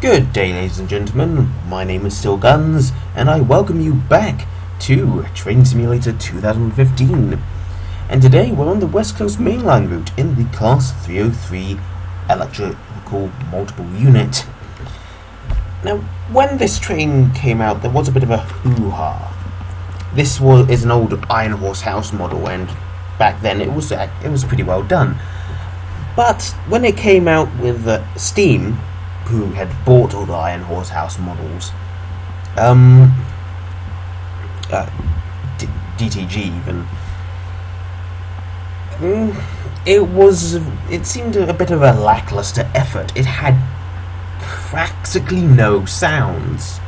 Good day, ladies and gentlemen. My name is Still Guns, and I welcome you back to Train Simulator 2015. And today we're on the West Coast Mainline route in the Class 303 electrical multiple unit. Now, when this train came out, there was a bit of a hoo-ha. This is an old Iron Horse House model, and back then it was pretty well done. But when it came out with Steam, who had bought all the Iron Horse House models, DTG even, it seemed a bit of a lackluster effort. It had practically no sounds.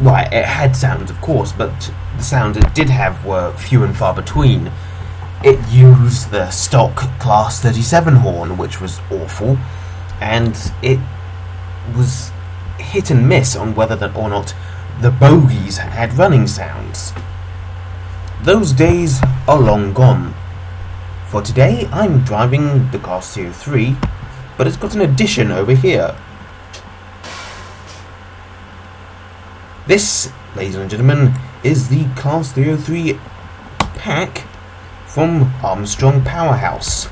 Well, it had sounds, of course, but the sounds it did have were few and far between. It used the stock Class 37 horn, which was awful, and it was hit and miss on whether or not the bogies had running sounds. Those days are long gone. For today, I'm driving the Class 303, but it's got an addition over here. This, ladies and gentlemen, is the Class 303 pack from Armstrong Powerhouse.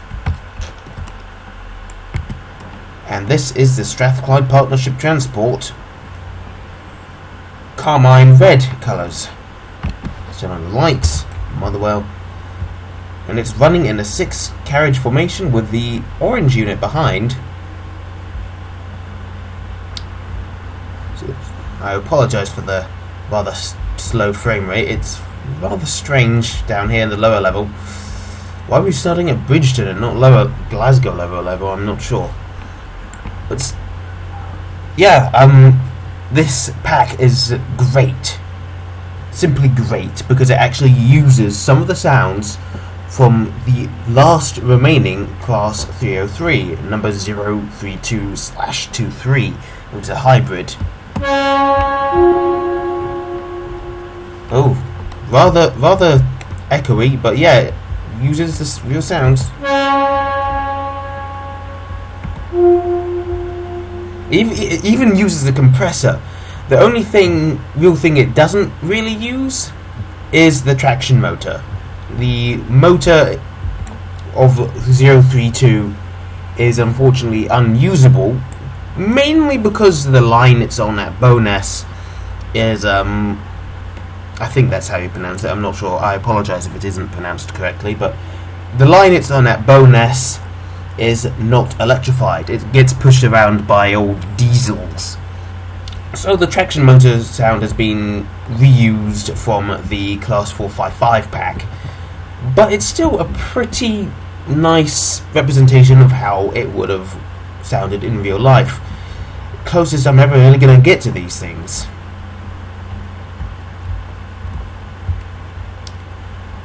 And this is the Strathclyde Partnership Transport carmine red colours. Still on the lights, Motherwell. And it's running in a 6-carriage formation with the orange unit behind. So, I apologise for the rather slow frame rate. It's rather strange down here in the lower level. Why are we starting at Bridgeton and not lower Glasgow level? I'm not sure. But yeah, this pack is great. Simply great, because it actually uses some of the sounds from the last remaining Class 303, number 032/23, which is a hybrid. Oh, rather echoey, but yeah, it uses the real sounds. Even uses the compressor. The only real thing it doesn't really use is the traction motor. The motor of 032 is unfortunately unusable, mainly because the line it's on at Bowness is, I think that's how you pronounce it, I'm not sure, I apologise if it isn't pronounced correctly, but the line it's on at Bowness is not electrified. It gets pushed around by old diesels. So the traction motor sound has been reused from the Class 455 pack, but it's still a pretty nice representation of how it would have sounded in real life. Closest I'm ever really going to get to these things.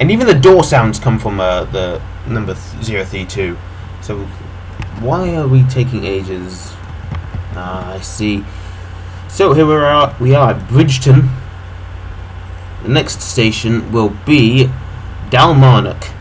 And even the door sounds come from the number 032. So, why are we taking ages? I see. So here we are at Bridgeton. The next station will be Dalmarnock.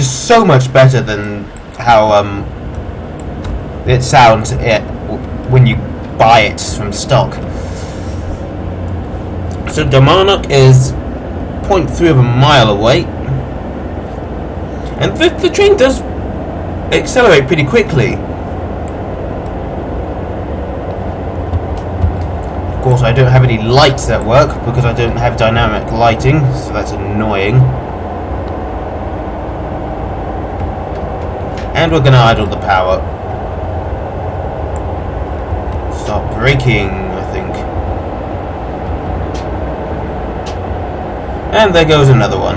So much better than how it sounds when you buy it from stock. So Dalmarnock is 0.3 of a mile away, and the train does accelerate pretty quickly. Of course, I don't have any lights that work because I don't have dynamic lighting, so that's annoying. And we're going to idle the power. start braking, I think. And there goes another one.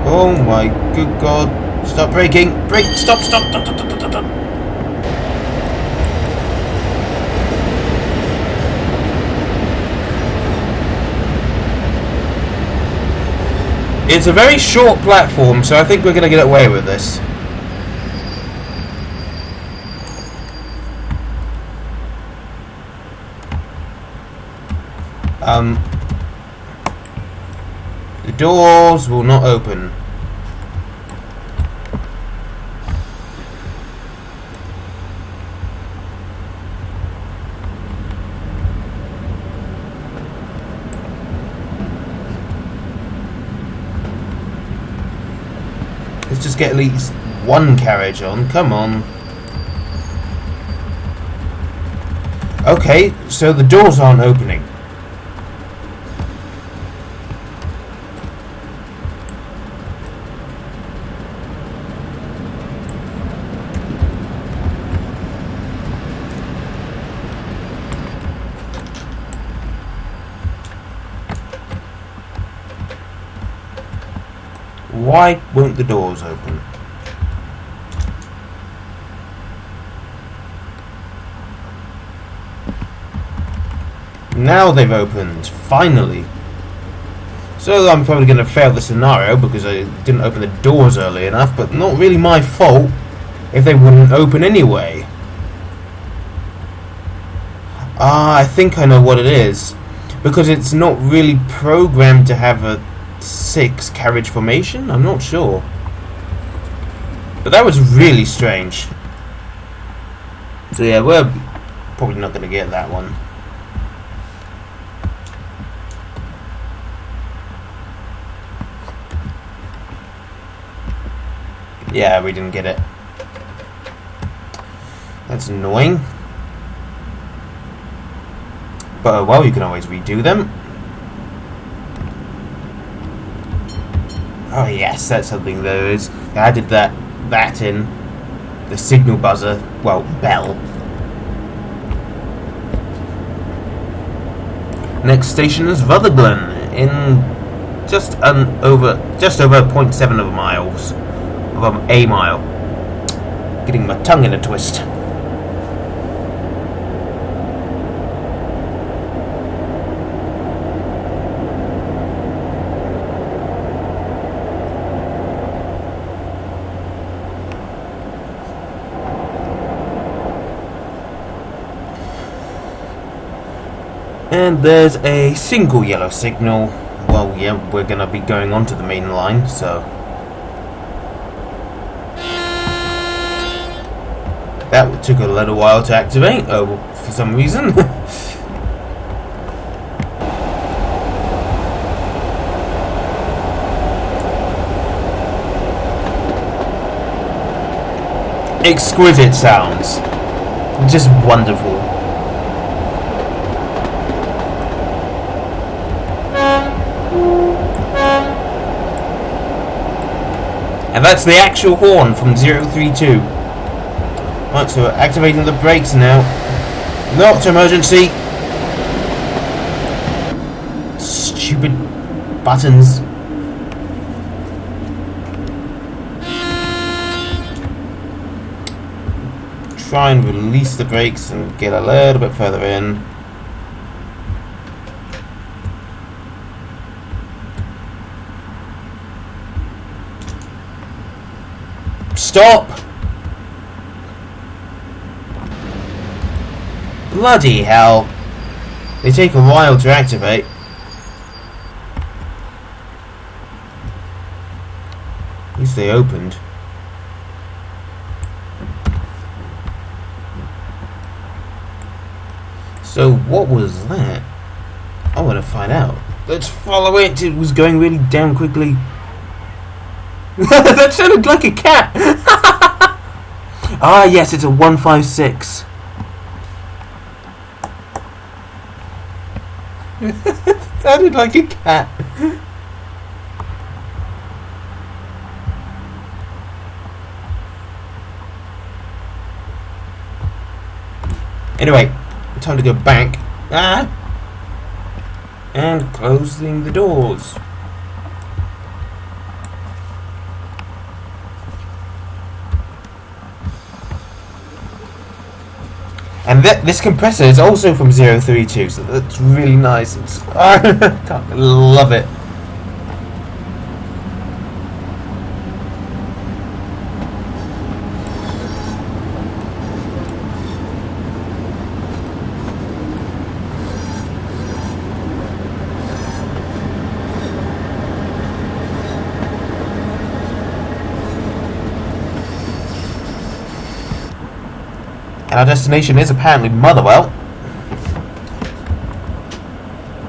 Oh my good god. Stop braking! Brake! Stop! Stop! Stop! Stop! Stop! Stop! It's a very short platform, so I think we're going to get away with this. The doors will not open. Let's just get at least one carriage on. Come on. Okay, so the doors aren't opening. Why won't the doors open? Now they've opened, finally. So I'm probably going to fail the scenario because I didn't open the doors early enough, but not really my fault if they wouldn't open anyway. Ah, I think I know what it is. Because it's not really programmed to have a 6 carriage formation? I'm not sure. But that was really strange. So yeah, we're probably not going to get that one. Yeah, we didn't get it. That's annoying. But well, you can always redo them. Oh yes, that's something there is. I added that in. The signal buzzer, well, bell. Next station is Rutherglen in just over 0.7 of miles. Of a mile. Getting my tongue in a twist. And there's a single yellow signal. Well, yeah, we're gonna be going onto the main line, so that took a little while to activate, for some reason. Exquisite sounds. Just wonderful. And that's the actual horn from 032. Right, so we're activating the brakes now. Not emergency. Stupid buttons. Try and release the brakes and get a little bit further in. Stop! Bloody hell. They take a while to activate. At least they opened. So what was that? I want to find out. Let's follow it. It was going really damn quickly. That sounded like a cat. Ah yes, it's a 156. Sounded like a cat. Anyway, time to go back. And closing the doors. And this compressor is also from 032, so that's really nice. I love it. And our destination is apparently Motherwell.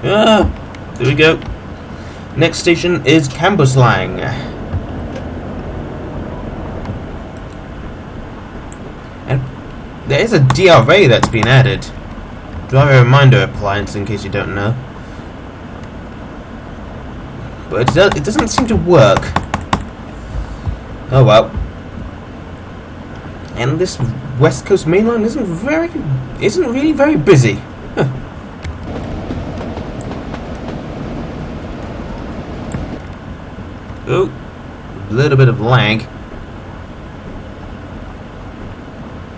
There we go. Next station is Cambuslang. And there is a DRA that's been added. Driver reminder appliance, in case you don't know. But it doesn't seem to work. Oh well. And this West Coast Main Line isn't really very busy. Huh. Oh, a little bit of lag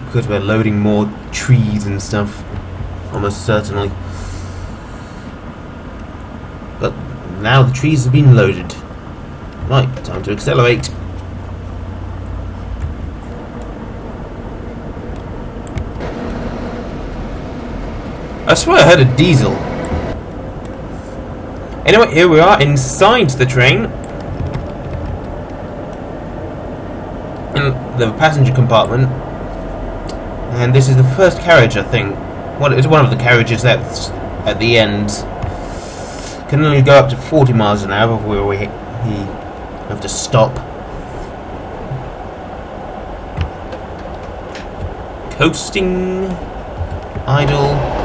because we're loading more trees and stuff, almost certainly. But now the trees have been loaded. Right, time to accelerate. I swear I heard a diesel. Anyway, here we are inside the train. In the passenger compartment. And this is the first carriage, I think. Well, it's one of the carriages that's at the end. Can only go up to 40 miles an hour before we have to stop. Coasting. Idle.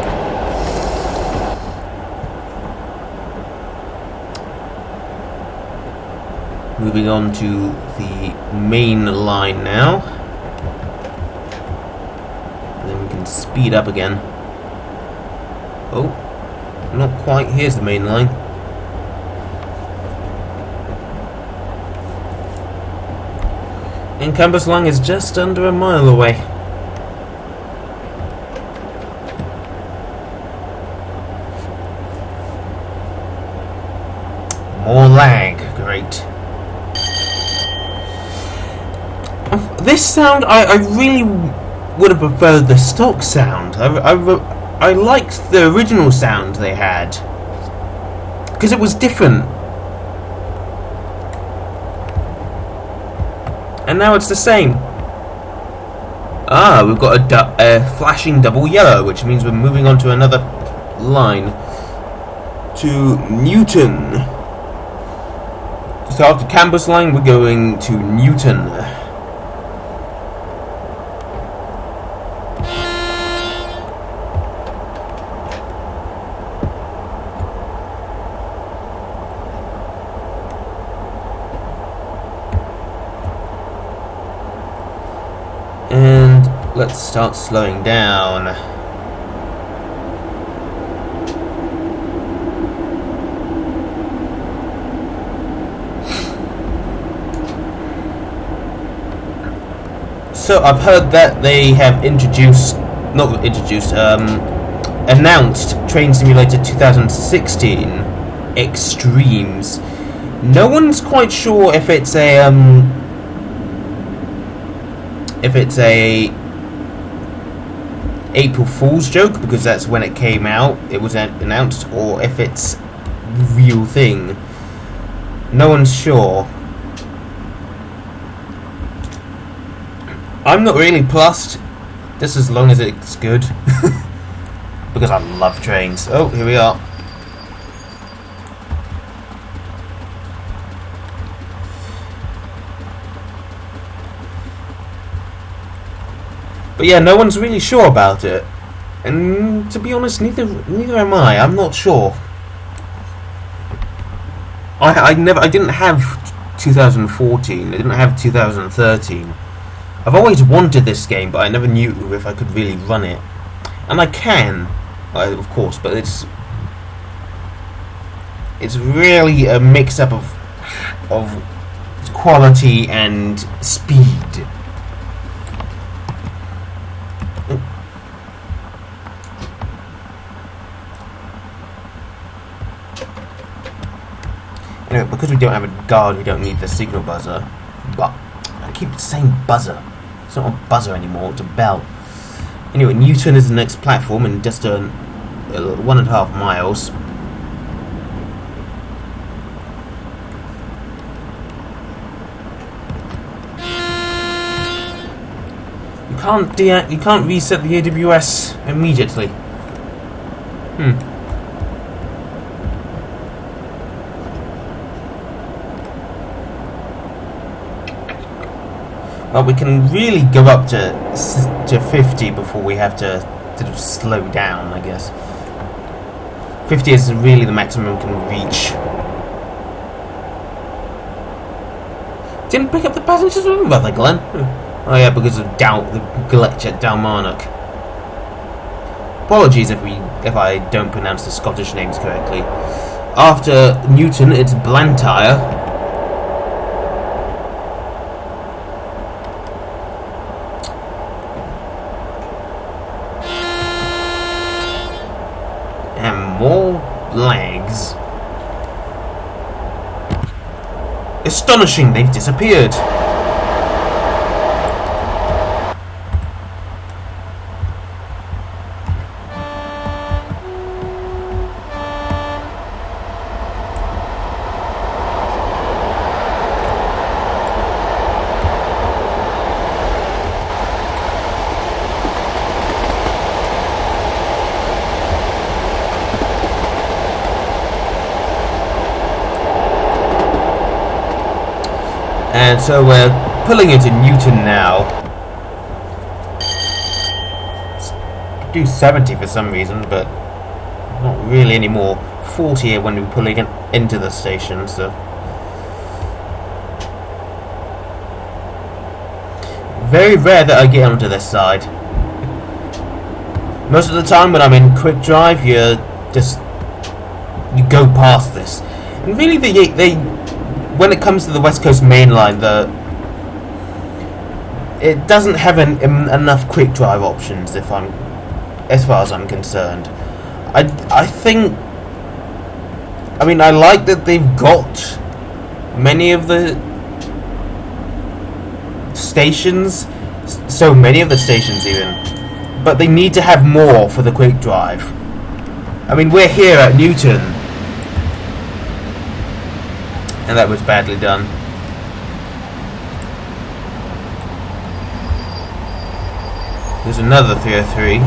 Moving on to the main line now. Then we can speed up again. Oh, not quite. Here's the main line. And Cambuslang is just under a mile away. More lag. Great. This sound, I really would have preferred the stock sound. I liked the original sound they had because it was different, and now it's the same. We've got a flashing double yellow, which means we're moving on to another line to Newton. So after Cambuslang, we're going to Newton. And let's start slowing down. So I've heard that they have announced Train Simulator 2016 Extremes. No one's quite sure if it's a April Fool's joke, because that's when it came out, it was announced, or if it's the real thing. No one's sure. I'm not really plussed, just as long as it's good. Because I love trains. Oh, here we are. But yeah, no one's really sure about it, and to be honest, neither am I. I'm not sure. I didn't have 2014. I didn't have 2013. I've always wanted this game, but I never knew if I could really run it. and I can, of course, but it's really a mix-up of quality and speed. Anyway, because we don't have a guard, we don't need the signal buzzer. But I keep saying buzzer. It's not a buzzer anymore, it's a bell. Anyway, Newton is the next platform in just 1.5 miles. You can't reset the AWS immediately. Well, we can really go up to 50 before we have to sort of slow down, I guess. 50 is really the maximum we can reach. Didn't pick up the passengers with Mother Glen. Oh yeah, because of the glitch at Dalmarnock. Apologies if I don't pronounce the Scottish names correctly. After Newton, it's Blantyre. More legs. Astonishing, they've disappeared. And so we're pulling into Newton now. Do 70 for some reason, but not really anymore. 40 when we're pulling into the station, so. Very rare that I get onto this side. Most of the time when I'm in quick drive, you go past this. And really they when it comes to the West Coast Main Line, it doesn't have enough quick drive options. As far as I'm concerned, I like that they've got many of the stations, so many of the stations even, but they need to have more for the quick drive. I mean, we're here at Newton. And that was badly done. There's another 303.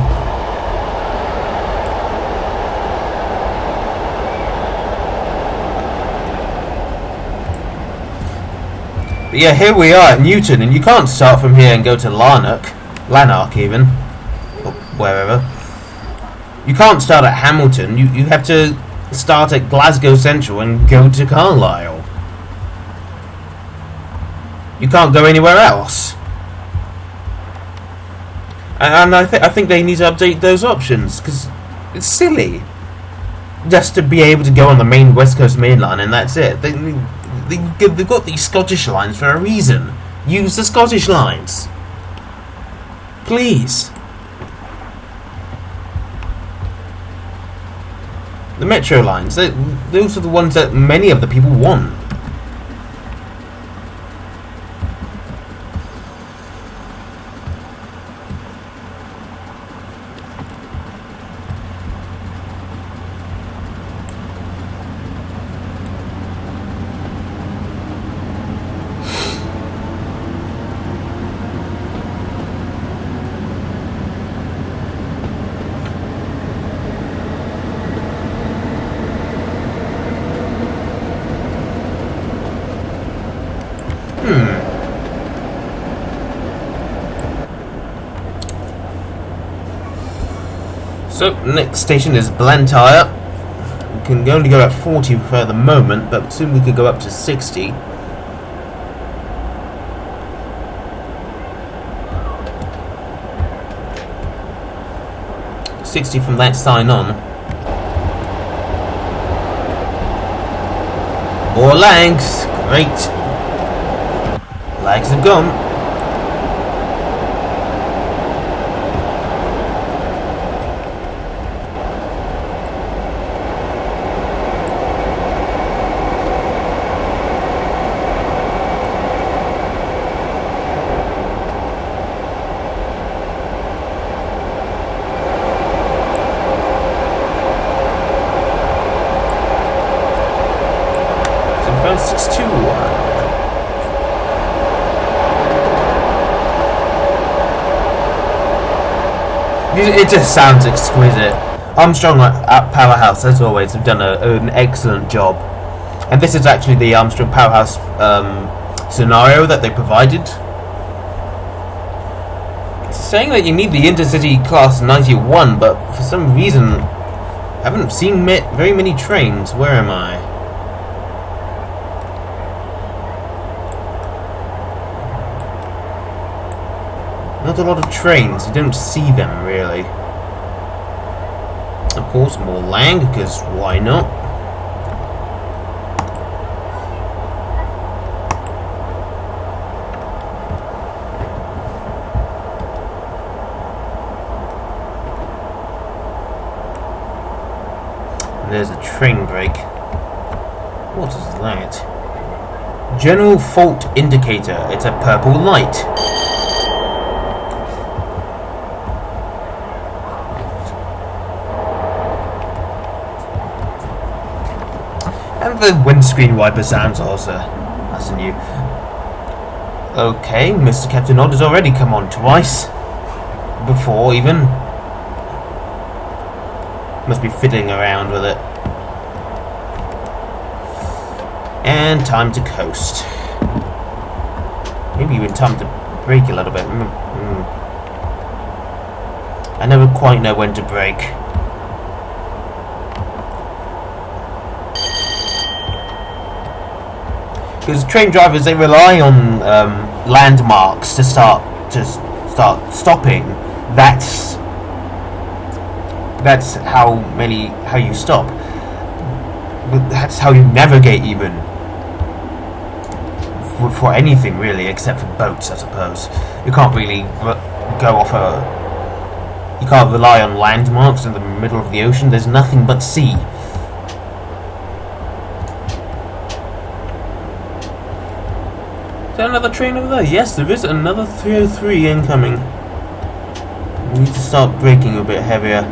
But yeah, here we are at Newton, and you can't start from here and go to Lanark even, or wherever. You can't start at Hamilton. You have to start at Glasgow Central and go to Carlisle. You can't go anywhere else. And I think they need to update those options, because it's silly just to be able to go on the main West Coast Main Line and that's it. They've got these Scottish lines for a reason. Use the Scottish lines, please. The metro lines, those are the ones that many of the people want. So, next station is Blantyre. We can only go at 40 for the moment, but soon we could go up to 60. 60 from that sign on. More lags. Great. Lags have gone. It just sounds exquisite. Armstrong Powerhouse, as always, have done an excellent job. And this is actually the Armstrong Powerhouse scenario that they provided. It's saying that you need the Intercity Class 91, but for some reason, I haven't seen very many trains. Where am I? Not a lot of trains, you don't see them really. Of course, more lag, because why not? And there's a train brake. What is that? General fault indicator. It's a purple light. And the windscreen wiper sounds also. That's new. Okay, Mr. Captain Odd has already come on twice. Before even. Must be fiddling around with it. And time to coast. Maybe even time to brake a little bit. I never quite know when to brake. Because train drivers, they rely on landmarks to start stopping. That's how you stop. But that's how you navigate even for anything really, except for boats, I suppose. You can't really go off you can't rely on landmarks in the middle of the ocean. There's nothing but sea. Is there another train over there? Yes, there is another 303 incoming. We need to start braking a bit heavier.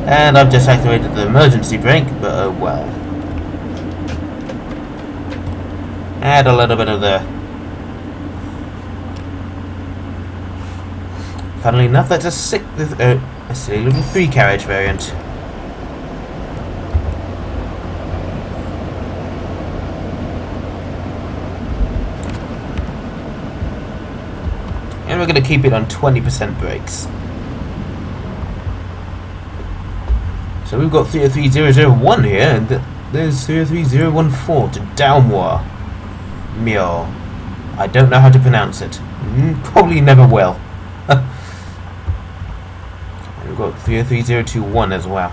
And I've just activated the emergency brake, but oh well. Add a little bit of the... Funnily enough, that's a silly little 3-carriage variant. And we're going to keep it on 20% brakes. So we've got 33001 here, and there's 33014 to Downwar. Mio. I don't know how to pronounce it. Probably never will. And we've got 33021 as well.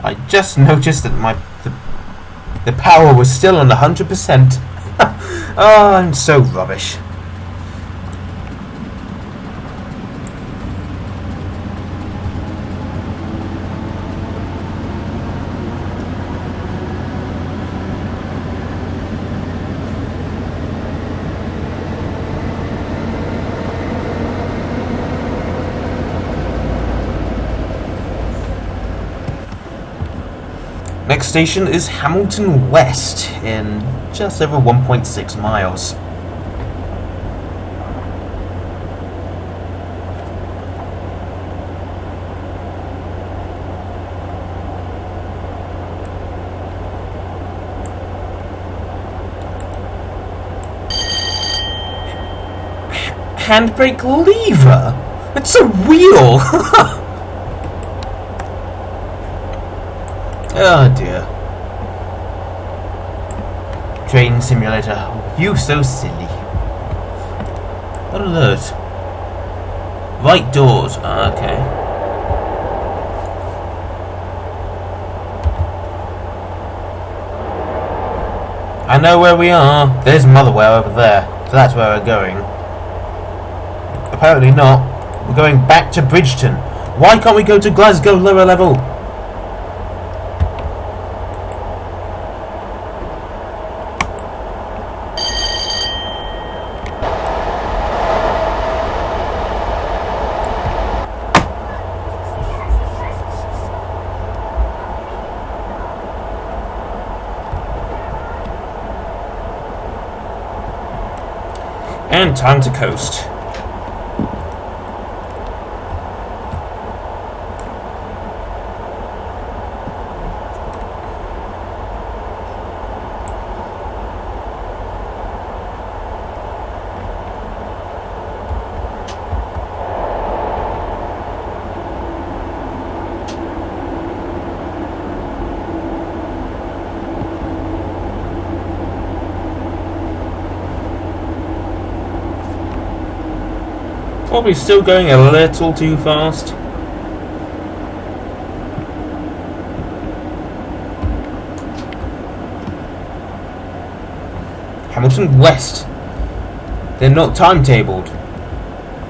I just noticed that the power was still on 100%. Oh, I'm so rubbish. Next station is Hamilton West in just over 1.6 miles. handbrake lever. It's a wheel. Oh dear. Train simulator. You so silly. Alert. Right doors. Okay. I know where we are. There's Motherwell over there. So that's where we're going. Apparently not. We're going back to Bridgeton. Why can't we go to Glasgow lower level? And time to coast. Probably still going a little too fast. Hamilton West. They're not timetabled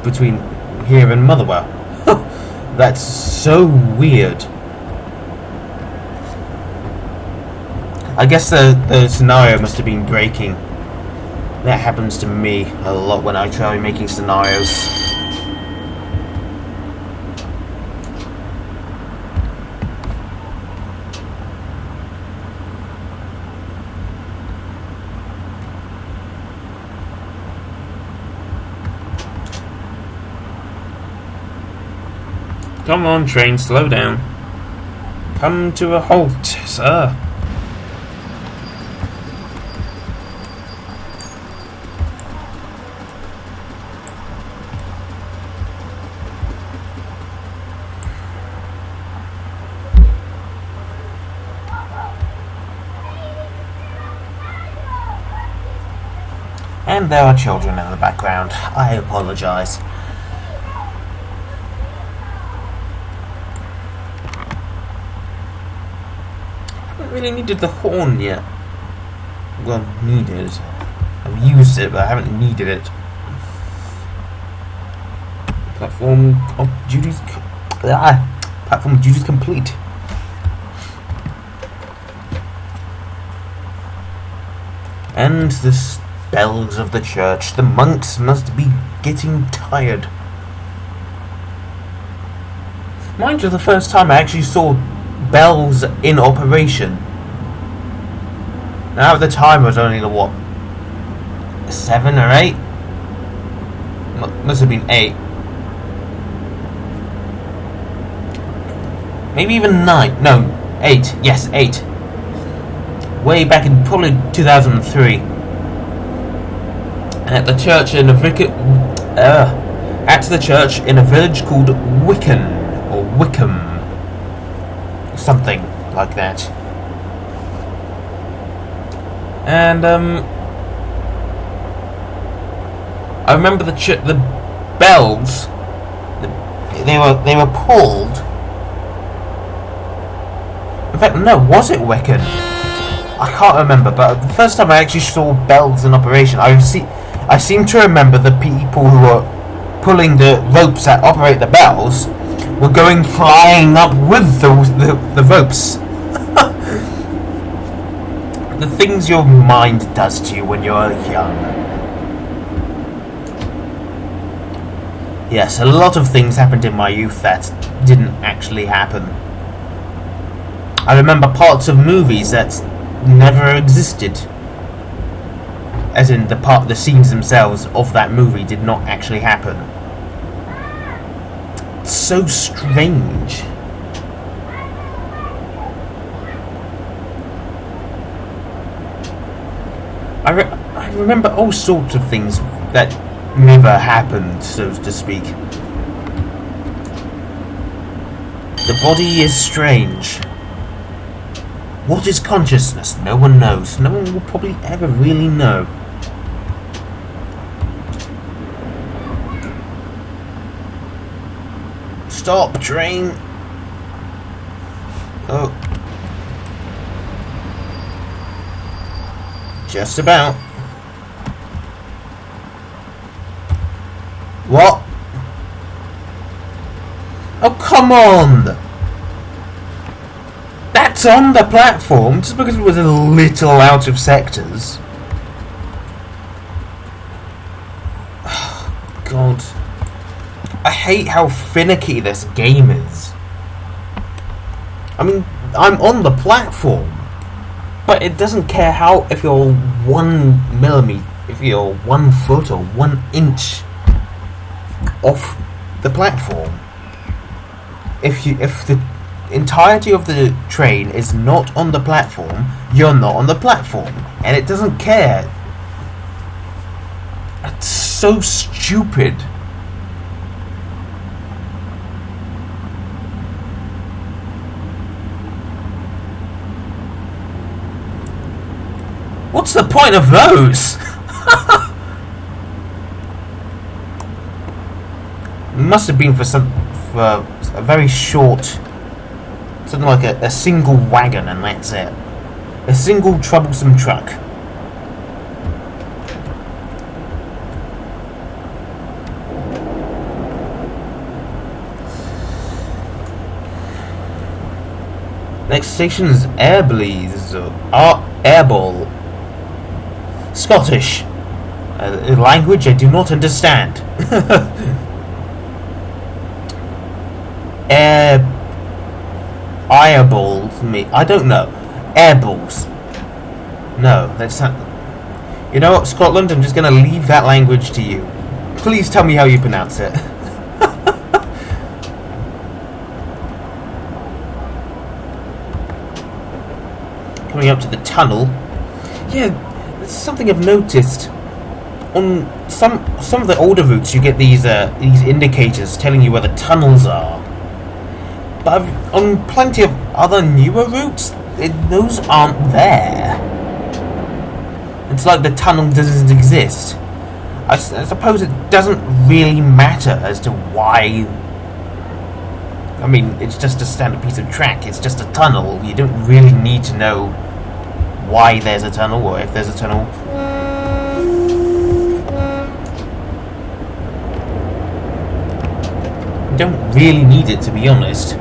between here and Motherwell. That's so weird. I guess the scenario must have been breaking. That happens to me a lot when I try making scenarios. Come on, train, slow down. Come to a halt, sir. And there are children in the background. I apologise. Really needed the horn yet. Well, needed. I've used it, but I haven't needed it. Platform duties complete. And the bells of the church. The monks must be getting tired. Mind you, the first time I actually saw bells in operation. Now at the time I was only what, 7 or 8? Must have been 8. Maybe even 9. No, 8. Yes, 8. Way back in probably 2003. At the church in a village called Wiccan or Wickham. Something like that. And I remember the bells. They were pulled. In fact, no, was it Wiccan? I can't remember. But the first time I actually saw bells in operation, I seem to remember the people who were pulling the ropes that operate the bells were going flying up with the ropes. The things your mind does to you when you're young. Yes, a lot of things happened in my youth that didn't actually happen. I remember parts of movies that never existed. As in the scenes themselves of that movie did not actually happen. It's so strange. I remember all sorts of things that never happened, so to speak. The body is strange. What is consciousness? No one knows. No one will probably ever really know. Stop, train! Oh. Just about. What? Oh, come on! That's on the platform, just because it was a little out of sectors. Oh, God. I hate how finicky this game is. I mean, I'm on the platform, but it doesn't care how, if you're 1 millimeter, if you're 1 foot or 1 inch off the platform. If the entirety of the train is not on the platform, you're not on the platform, and it doesn't care. It's so stupid. What's the point of those? Must have been for a very short, something like a single wagon, and that's it. A single troublesome truck. Next station is Airball. Scottish. A language I do not understand. Airballs me. I don't know. Airballs. No, that's not. You know what, Scotland? I'm just going to leave that language to you. Please tell me how you pronounce it. Coming up to the tunnel. Yeah, there's something I've noticed. On some of the older routes, you get these indicators telling you where the tunnels are. But on plenty of other newer routes, those aren't there. It's like the tunnel doesn't exist. I suppose it doesn't really matter as to why. I mean, it's just a standard piece of track. It's just a tunnel. You don't really need to know why there's a tunnel or if there's a tunnel. You don't really need it, to be honest.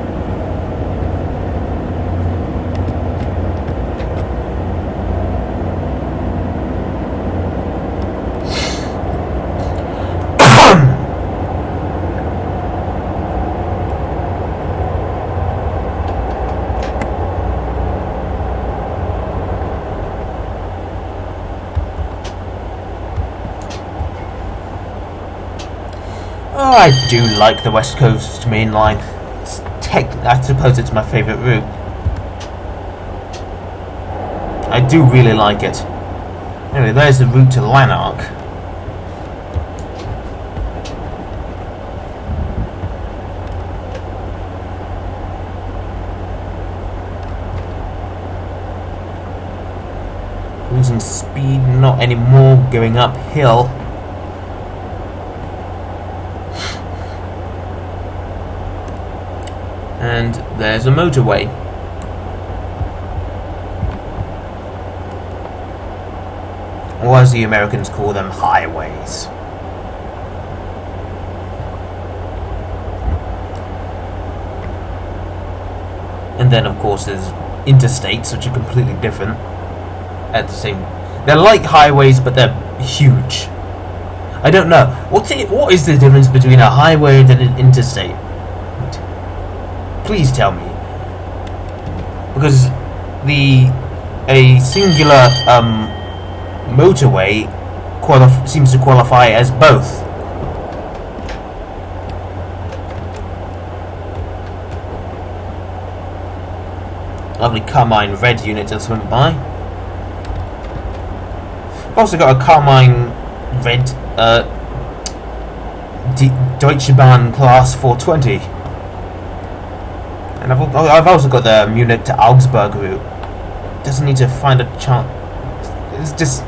Oh, I do like the West Coast Main Line. I suppose it's my favourite route. I do really like it. Anyway, there's the route to Lanark. Losing speed, not anymore, going uphill. And there's a motorway. Or as the Americans call them, highways. And then of course there's interstates, which are completely different. They're like highways, but they're huge. I don't know. What is the difference between a highway and an interstate? Please tell me. Because a singular motorway seems to qualify as both. Lovely Carmine red unit just went by. I've also got a Carmine red Deutsche Bahn Class 420. And I've also got the Munich to Augsburg route. Doesn't need to find a chance. It's just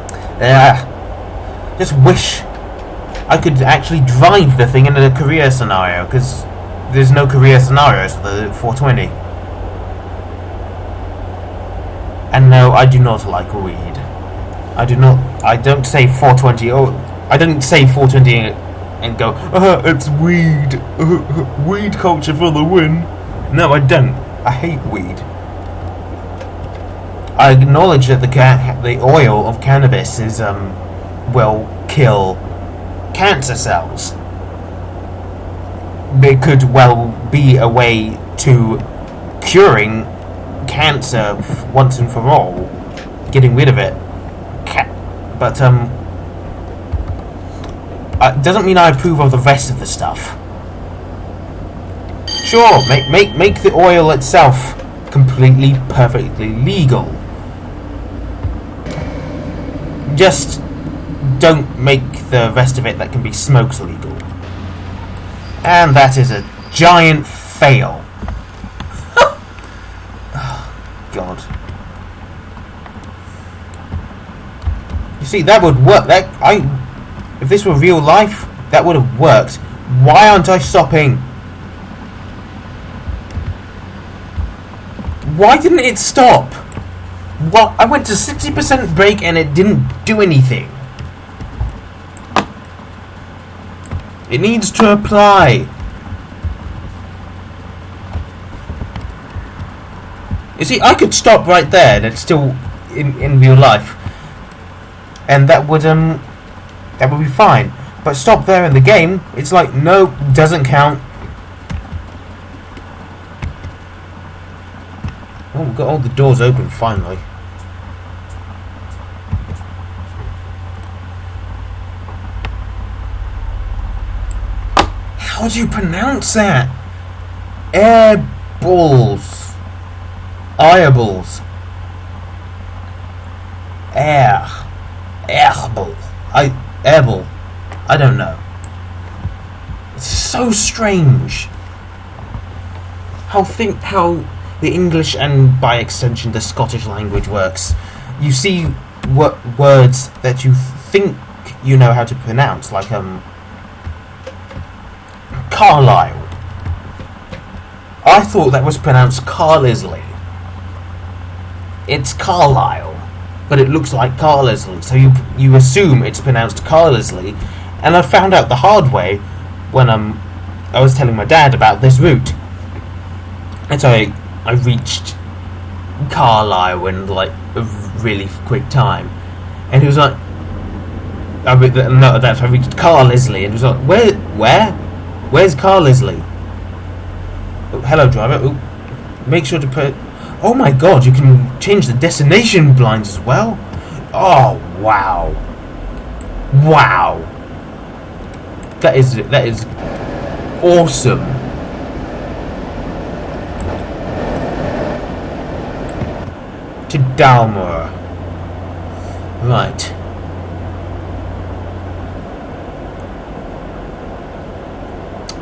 wish I could actually drive the thing in a career scenario, because there's no career scenarios for the 420. And no, I do not like weed. I don't say 420. I don't say 420 and go, it's weed. Weed culture for the win. No, I don't. I hate weed. I acknowledge that the oil of cannabis is will kill cancer cells. It could well be a way to curing cancer once and for all, getting rid of it. But it doesn't mean I approve of the rest of the stuff. Sure, make the oil itself completely, perfectly legal. Just don't make the rest of it that can be smoked legal. And that is a giant fail. Oh, God. You see, that would work. If this were real life, that would have worked. Why aren't I stopping? Why didn't it stop? Well, I went to 60% brake and it didn't do anything. It needs to apply. You see, I could stop right there and it's still in real life. And that would be fine. But stop there in the game, it's like, no, doesn't count. Oh, we've got all the doors open finally. How do you pronounce that? Airballs. Airballs. Airball. Airball. I don't know. It's so strange. How the English and by extension the Scottish language works. You see words that you think you know how to pronounce, like Carlisle. I thought that was pronounced Carlisle. It's Carlisle, but it looks like Carlisle, so you assume it's pronounced Carlisle. And I found out the hard way when I was telling my dad about this route. And so I reached Carlisle in like a really quick time, and he was like, I reached Carlisle, and he was like, where's Carlisle? Oh, hello driver. Oh, make sure to put. Oh my God, you can change the destination blinds as well. Oh wow, that is awesome. To Dalmor. Right.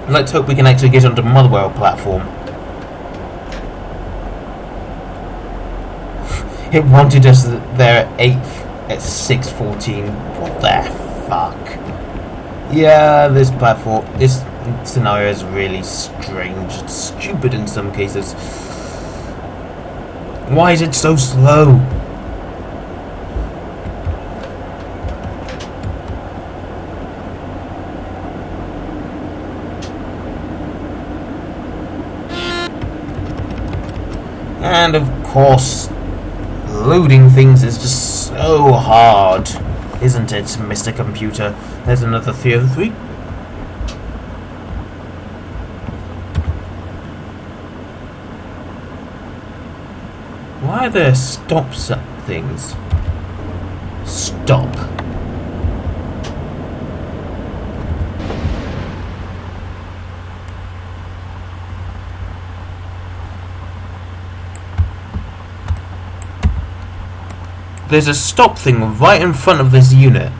Let's hope we can actually get onto Motherwell platform. It wanted us there at 8th at 6:14. What the fuck? Yeah, this scenario is really strange. It's stupid in some cases. Why is it so slow? And of course, loading things is just so hard, isn't it, Mr. Computer? There's another Theo 3. Why are there stop things? Stop. There's a stop thing right in front of this unit.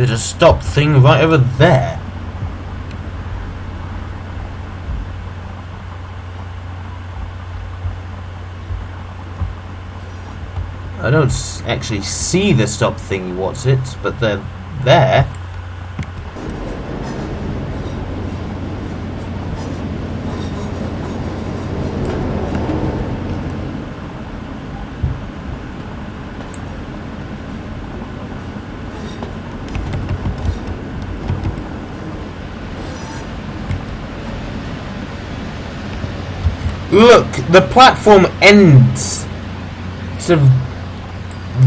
There's a stop thing right over there. I don't actually see the stop thingy, what's it, but they're there. Look, the platform ends sort of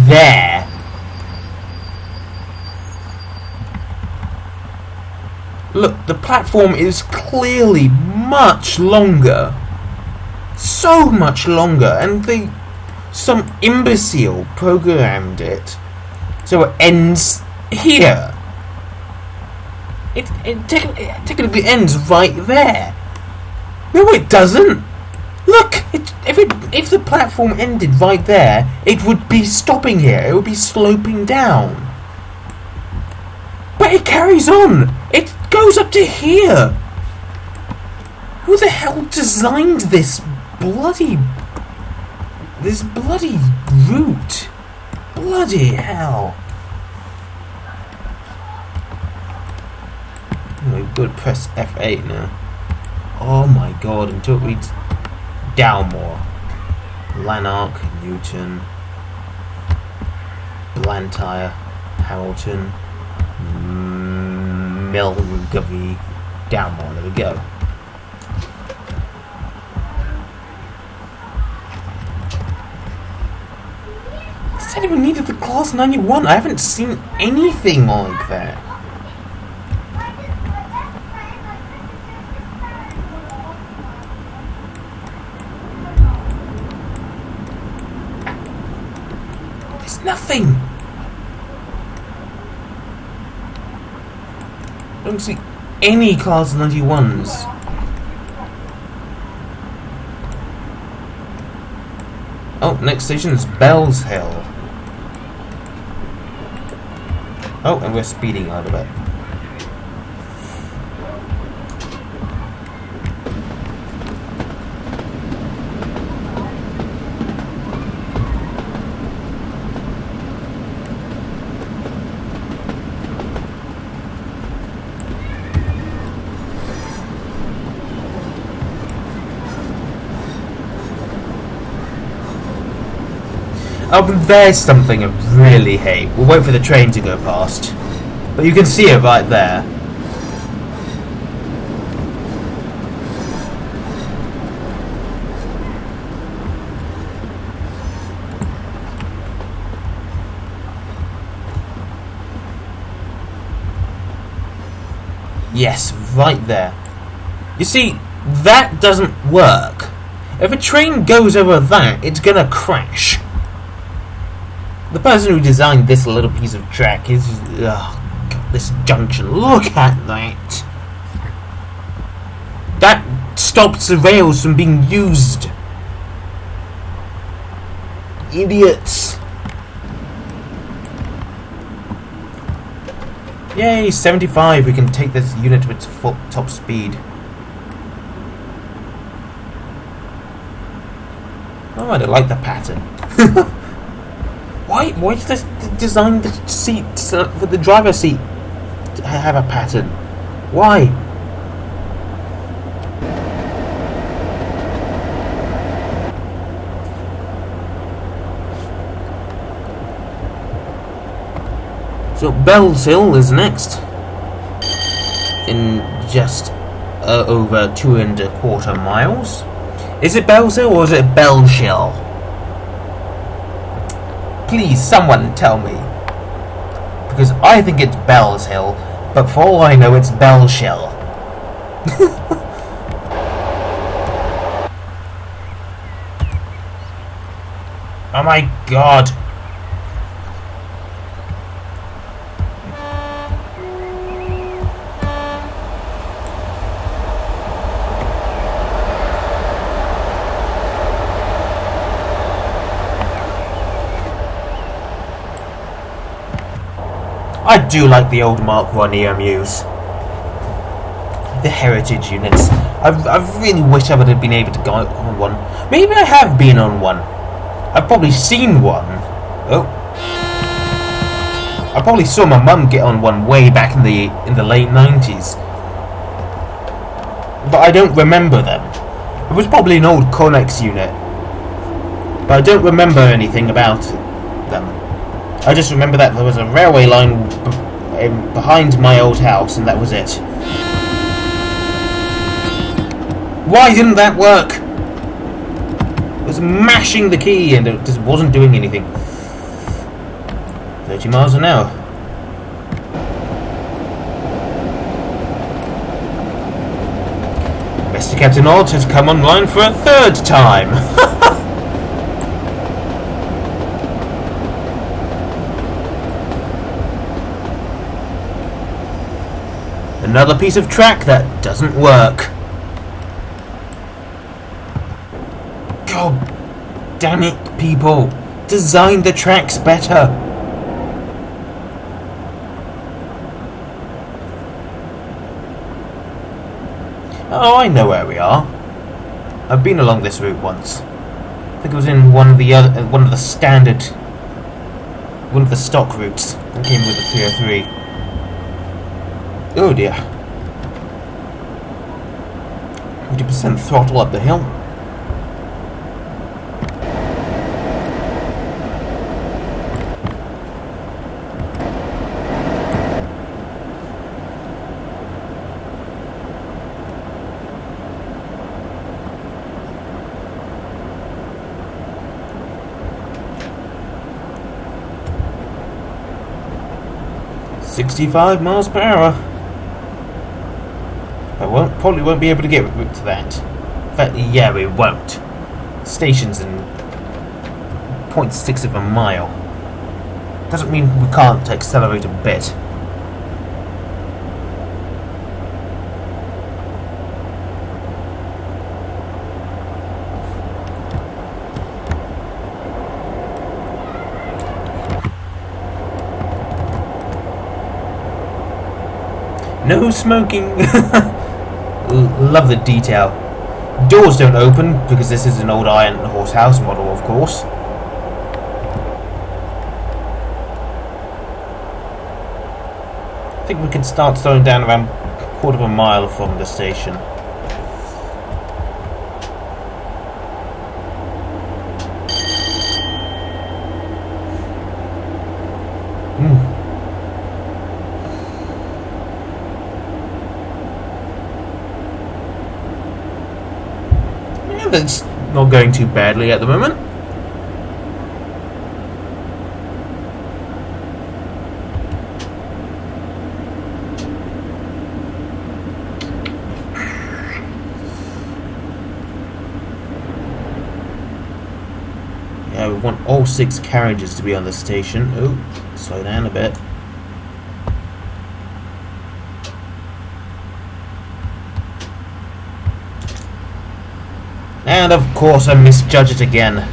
there. Look, the platform is clearly much longer. So much longer. And some imbecile programmed it so it ends here. It technically ends right there. No, it doesn't. Look, if the platform ended right there, it would be stopping here. It would be sloping down. But it carries on. It goes up to here. Who the hell designed this bloody route? Bloody hell. We've got to press F8 now. Oh my god, until it reads Dalmore, Lanark, Newton, Blantyre, Hamilton, Melgavie, Dalmore. There we go. I said we needed the Class 91. I haven't seen anything like that. Nothing. I don't see any Class 91s. Oh, next station is Bellshill. Oh, and we're speeding out of it. Oh, but there's something I really hate. We'll wait for the train to go past. But you can see it right there. Yes, right there. You see, that doesn't work. If a train goes over that, it's gonna crash. The person who designed this little piece of track is... oh, God, this junction. Look at that! That stops the rails from being used. Idiots. Yay, 75. We can take this unit to its full top speed. Oh, I don't like the pattern. Why did they design the seat for the driver's seat to have a pattern? Why? So Bellshill is next. In just over 2¼ miles. Is it Bellshill or is it Bellshill? Please, someone tell me. Because I think it's Bellshill, but for all I know, it's Bellshill. Oh my god. I do like the old Mark 1 EMUs. The heritage units. I really wish I would have been able to go on one. Maybe I have been on one. I've probably seen one. Oh. I probably saw my mum get on one way back in the late 90s. But I don't remember them. It was probably an old Connex unit. But I don't remember anything about them. I just remember that there was a railway line behind my old house, and that was it. Why didn't that work? I was mashing the key and it just wasn't doing anything. 30 miles an hour. Mr. Captain Odd has come online for a third time. Another piece of track that doesn't work. God damn it, people. Design the tracks better. Oh, I know where we are. I've been along this route once. I think it was in one of the stock routes that came with the 303. Oh dear. 50% throttle up the hill. $65 miles per hour. I probably won't be able to get to that. In fact, yeah, we won't. Station's in 0.6 of a mile. Doesn't mean we can't accelerate a bit. No smoking. Love the detail. Doors don't open because this is an old Iron Horse house model, of course. I think we can start slowing down around a quarter of a mile from the station. It's not going too badly at the moment. Yeah, we want all 6 carriages to be on the station. Oh, slow down a bit. And of course I misjudge it again.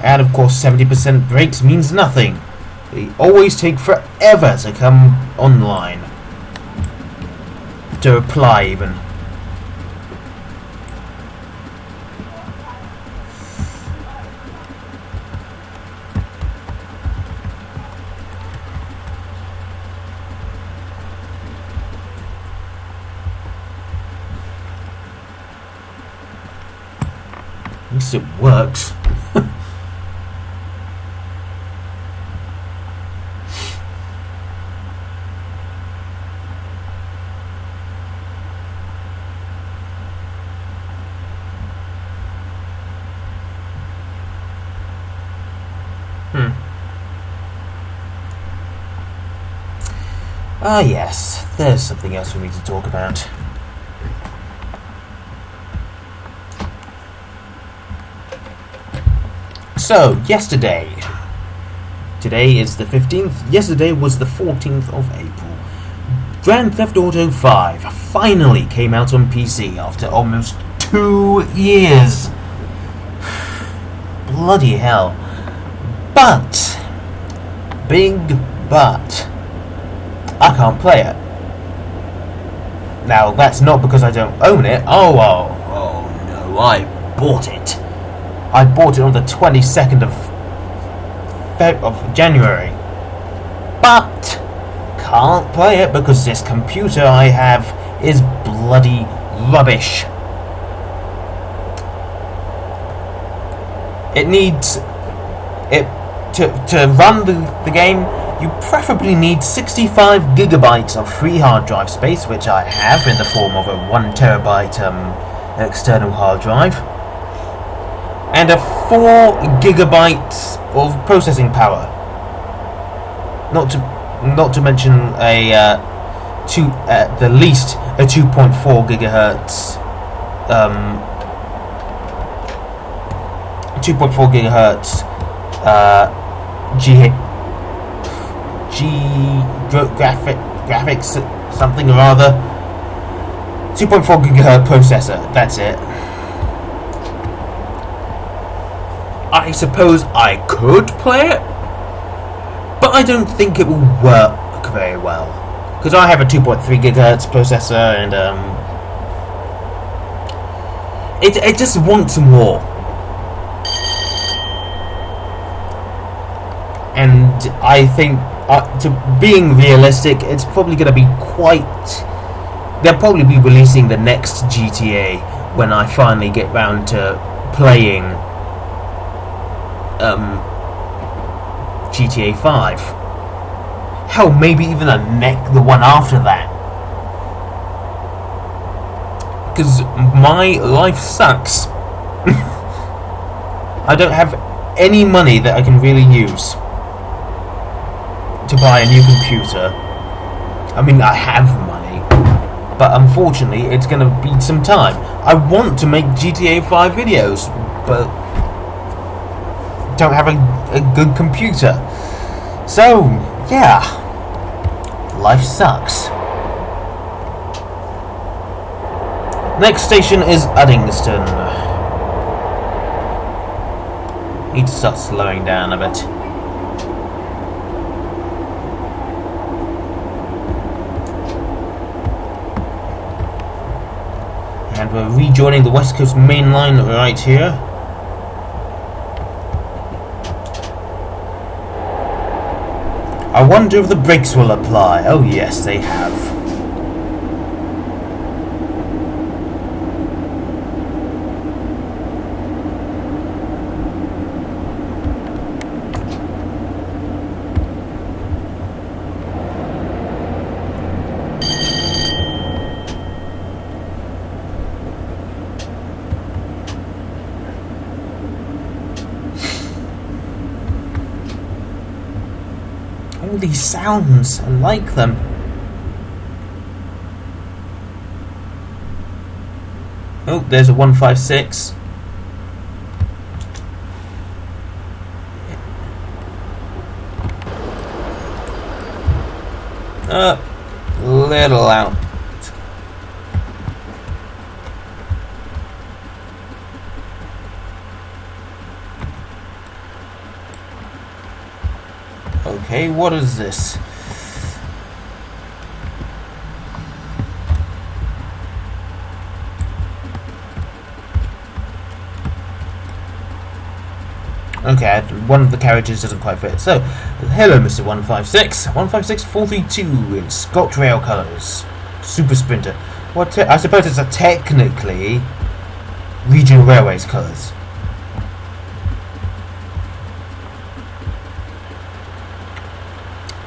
And of course 70% brakes means nothing. They always take forever to come online. To apply even. At least it works. Ah yes, there's something else we need to talk about. So, yesterday. Today is the 15th. Yesterday was the 14th of April. Grand Theft Auto 5 finally came out on PC after almost 2 years. Bloody hell. But, big but, I can't play it. Now, that's not because I don't own it. Oh no, I bought it. I bought it on the 22nd of January. But, can't play it because this computer I have is bloody rubbish. It needs... To run the game, you preferably need 65 gigabytes of free hard drive space, which I have in the form of a 1 terabyte external hard drive, and a 4 gigabytes of processing power. Not to mention the least a 2.4 gigahertz 2.4 gigahertz graphics something or other. 2.4 gigahertz processor. That's it. I suppose I could play it, but I don't think it will work very well because I have a 2.3 gigahertz processor, and it just wants more. And I think, to being realistic, it's probably going to be they'll probably be releasing the next GTA when I finally get round to playing GTA 5. Hell, maybe even the one after that. Because my life sucks. I don't have any money that I can really use to buy a new computer. I mean, I have money, but unfortunately it's going to be some time. I want to make GTA 5 videos, but don't have a good computer. So, yeah, life sucks. Next station is Uddingston. Need to start slowing down a bit. And we're rejoining the West Coast Main Line right here. I wonder if the brakes will apply. Oh yes, they have. All these sounds, I like them. Oh, there's a 156. Little out. Okay, what is this? Okay, one of the carriages doesn't quite fit. So, hello, Mr. 156. 156 432 in Scotch Rail colours. Super Sprinter. What? I suppose it's a technically Regional Railways colours.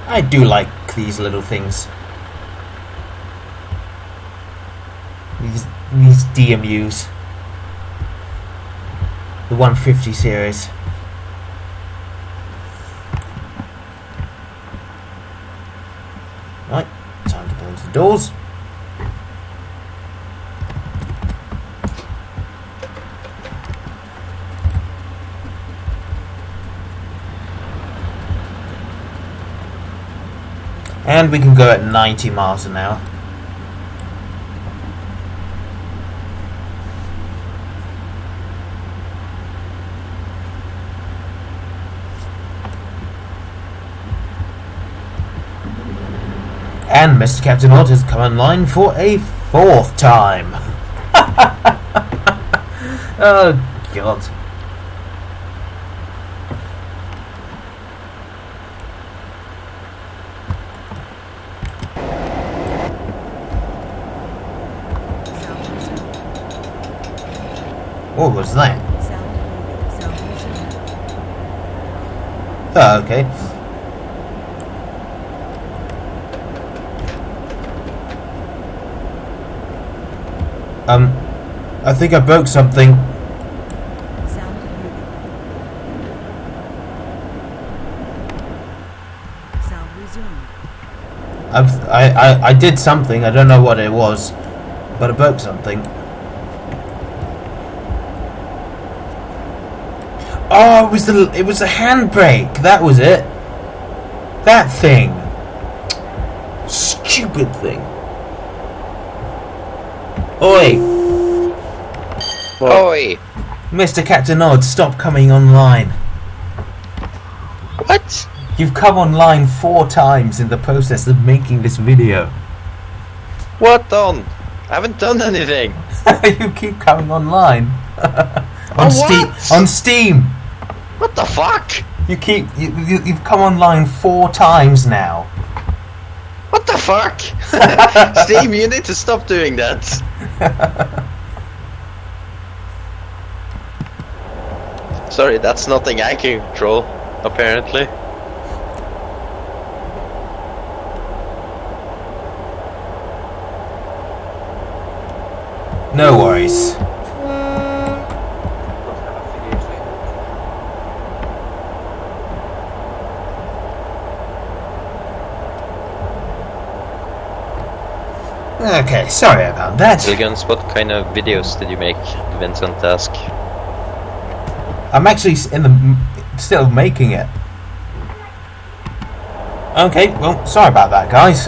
I do like these little things. These DMUs. The 150 series. Right, time to close the doors. And we can go at 90 miles an hour. And Mr. Captain Odd has come online for a 4th time. Oh, God. What was that? Oh, okay. I think I broke something. I did something. I don't know what it was, but I broke something. Oh, it was the handbrake. That was it. That thing. Stupid thing. Oi. Oi. Mr. Captain Odd, stop coming online. What? You've come online 4 times in the process of making this video. What on? I haven't done anything. You keep coming online. On what? On Steam. What the fuck? You've come online 4 times now. What the fuck? Steam, you need to stop doing that. Sorry, that's nothing I can control, apparently. No worries. Okay, sorry about that. Ilguns, what kind of videos did you make? Vincent asked. I'm actually still making it. Okay, well, sorry about that, guys.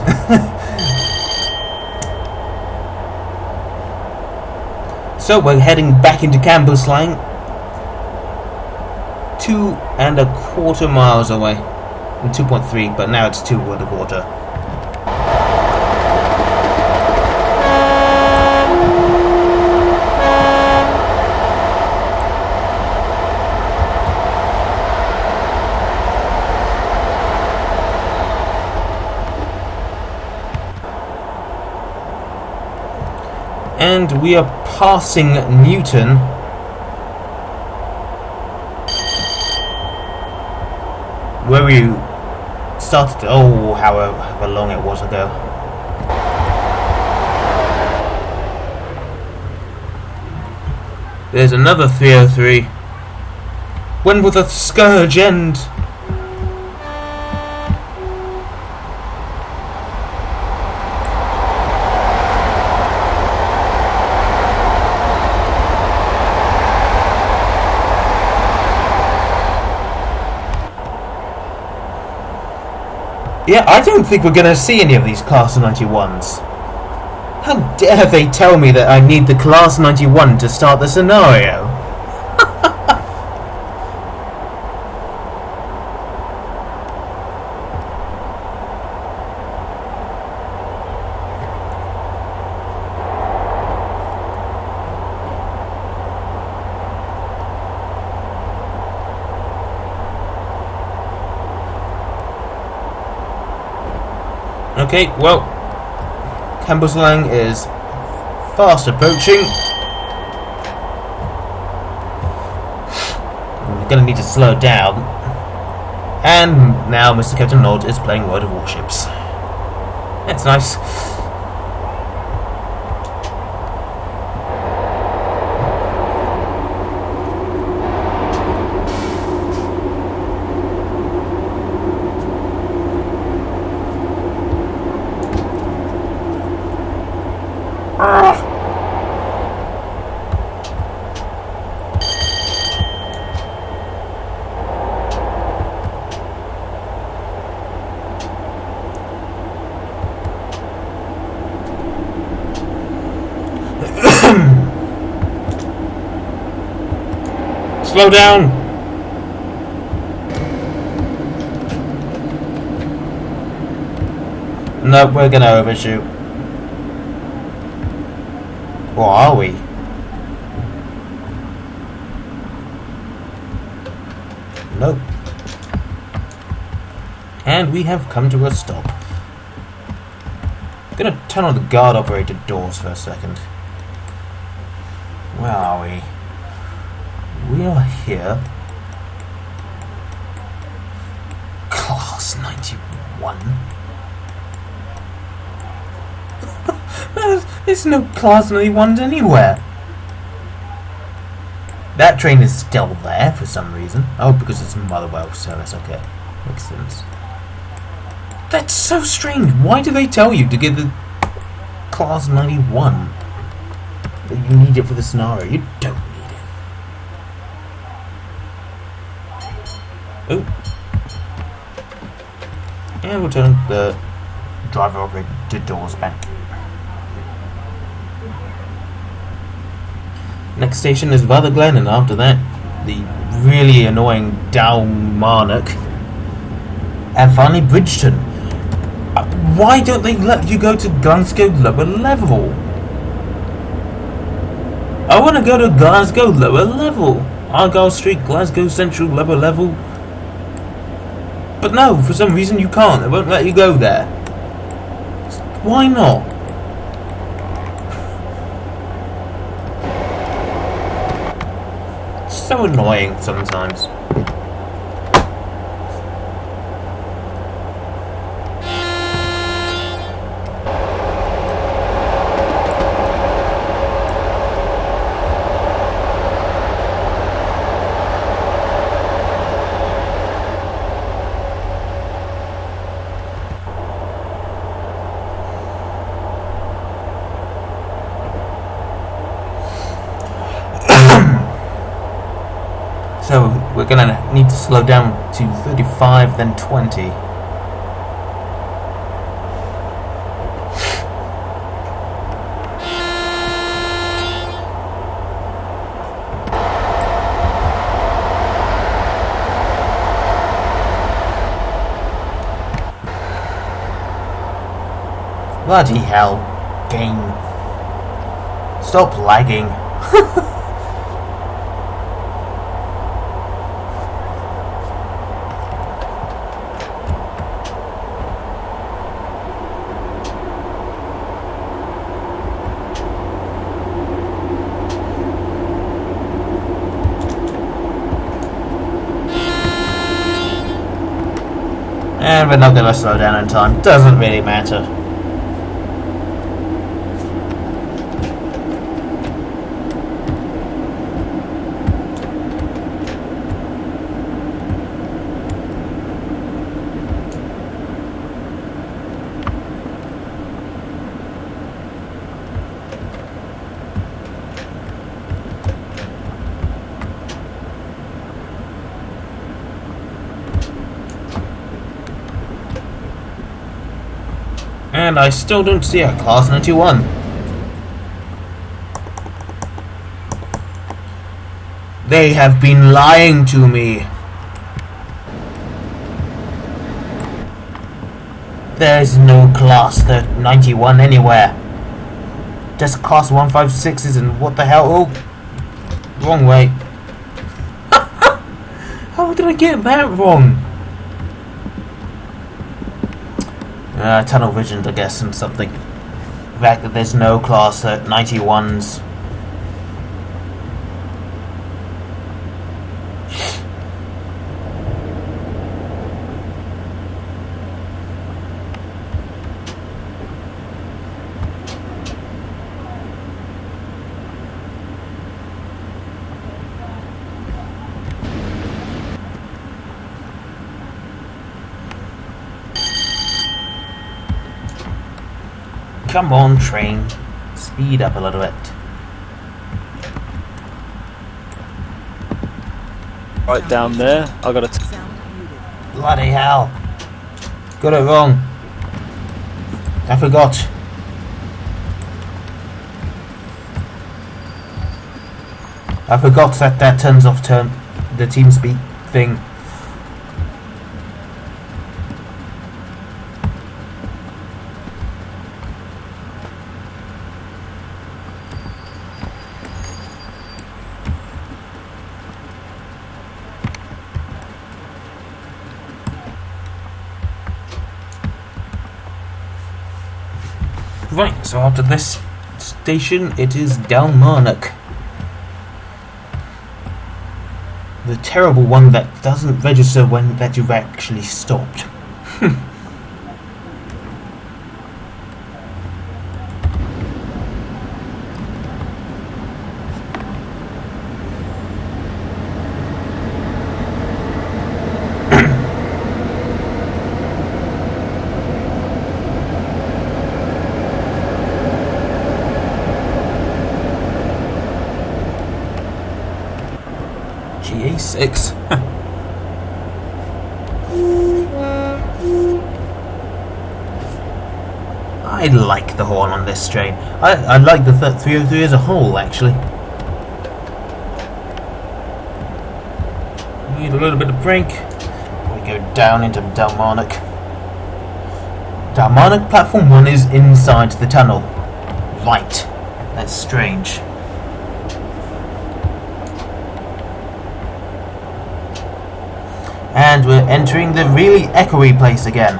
So we're heading back into Cambuslang. 2.25 miles away. 2.3, but now it's 2.25. And we are passing Newton. Where we started, however long it was ago. There's another 303. When will the scourge end? Yeah, I don't think we're going to see any of these Class 91s. How dare they tell me that I need the Class 91 to start the scenario? Okay, well, Cambuslang is fast approaching. We're going to need to slow down. And now Mr. Captain Odd is playing World of Warships. That's nice. Slow down! No, we're gonna overshoot. Or are we? Nope. And we have come to a stop. I'm gonna turn on the guard operated doors for a second. Where are we? We are here. Class 91. There's no Class 91s anywhere. That train is still there for some reason. Oh, because it's Motherwell service. Okay, makes sense. That's so strange. Why do they tell you to get the Class 91? That you need it for the scenario. You don't need it. Oh. And we'll turn the driver operated doors back. Next station is Rutherglen, and after that, the really annoying Dalmarnock. And finally, Bridgeton. Why don't they let you go to Glasgow lower level? I want to go to Glasgow lower level. Argyle Street, Glasgow Central lower level. But no, for some reason you can't. They won't let you go there. Why not? It's so annoying sometimes. So we're gonna need to slow down to 35, then 20. Bloody hell, game. Stop lagging. And we're not going to slow down in time. Doesn't really matter. And I still don't see a Class 91. They have been lying to me. There's no Class 91 anywhere. Just Class 156s and what the hell? Oh, wrong way. How did I get that wrong? Tunnel vision, I guess, and something. The fact that there's no Class 91s. Come on, train. Speed up a little bit. Right down there. I got a. Bloody hell. Got it wrong. I forgot. I forgot that turns off the team speak thing. Right, so after this station, it is Dalmarnock. The terrible one that doesn't register when that you've actually stopped. GA6. I like the horn on this train. I like the 303 as a whole, actually. Need a little bit of brake. We go down into Dalmarnock. Dalmarnock platform 1 is inside the tunnel. Right. That's strange. And we're entering the really echoey place again.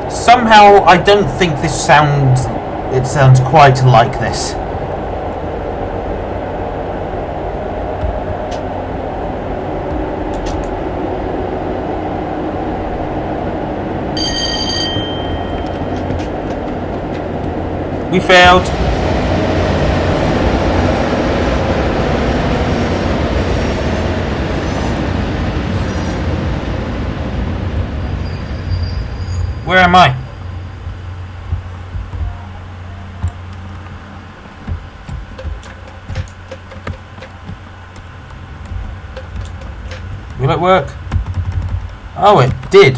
Somehow, I don't think it sounds quite like this. We failed. Where am I? Will it work? Oh, it did,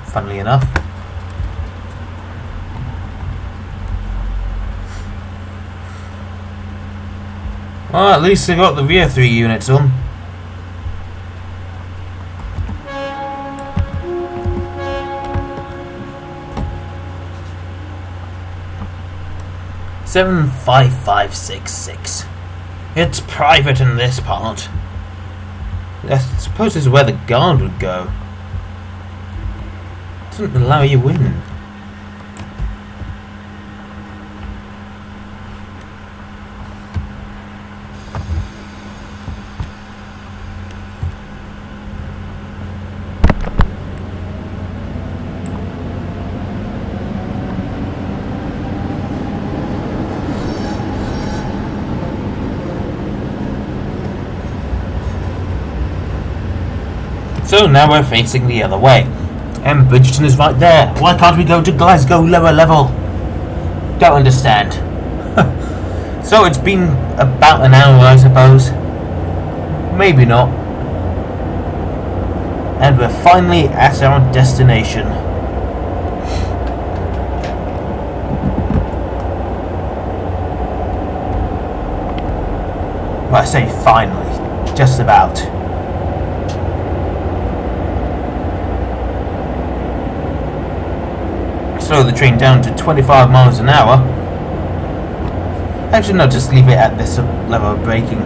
funnily enough. Well, at least they got the rear 3 units on. Seven 5566. It's private in this part. I suppose this is where the guard would go. Doesn't allow you in. So now we're facing the other way. And Bridgeton is right there. Why can't we go to Glasgow lower level? Don't understand. So it's been about an hour, I suppose. Maybe not. And we're finally at our destination. Well, I say finally. Just about. Slow the train down to 25 miles an hour. Actually, no, just leave it at this level of braking.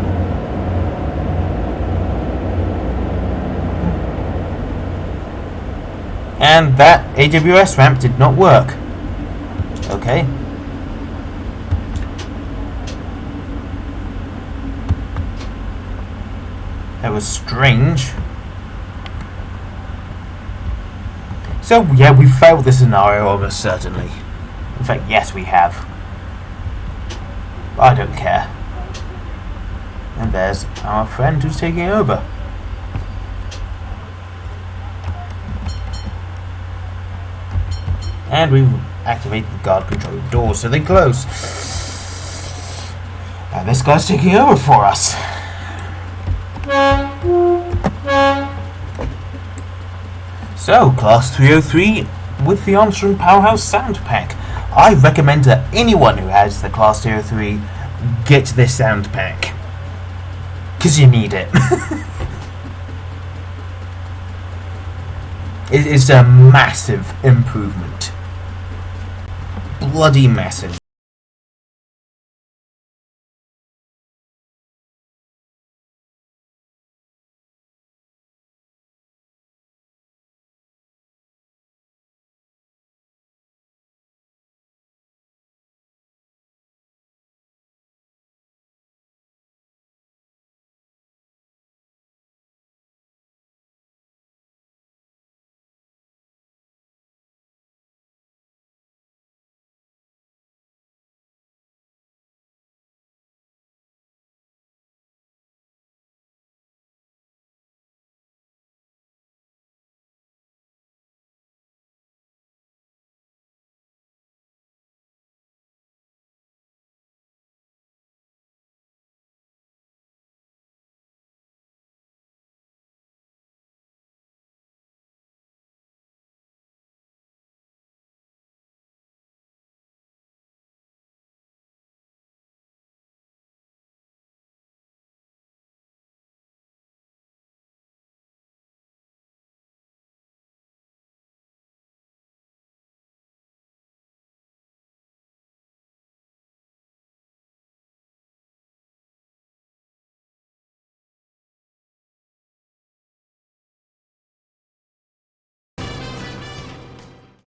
And that AWS ramp did not work. Okay. That was strange. So, yeah, we failed this scenario almost certainly. In fact, yes, we have. I don't care. And there's our friend who's taking over. And we activate the guard control doors so they close. And this guy's taking over for us. So, Class 303 with the Armstrong Powerhouse sound pack. I recommend that anyone who has the Class 303 get this sound pack. Because you need it. It is a massive improvement. Bloody massive.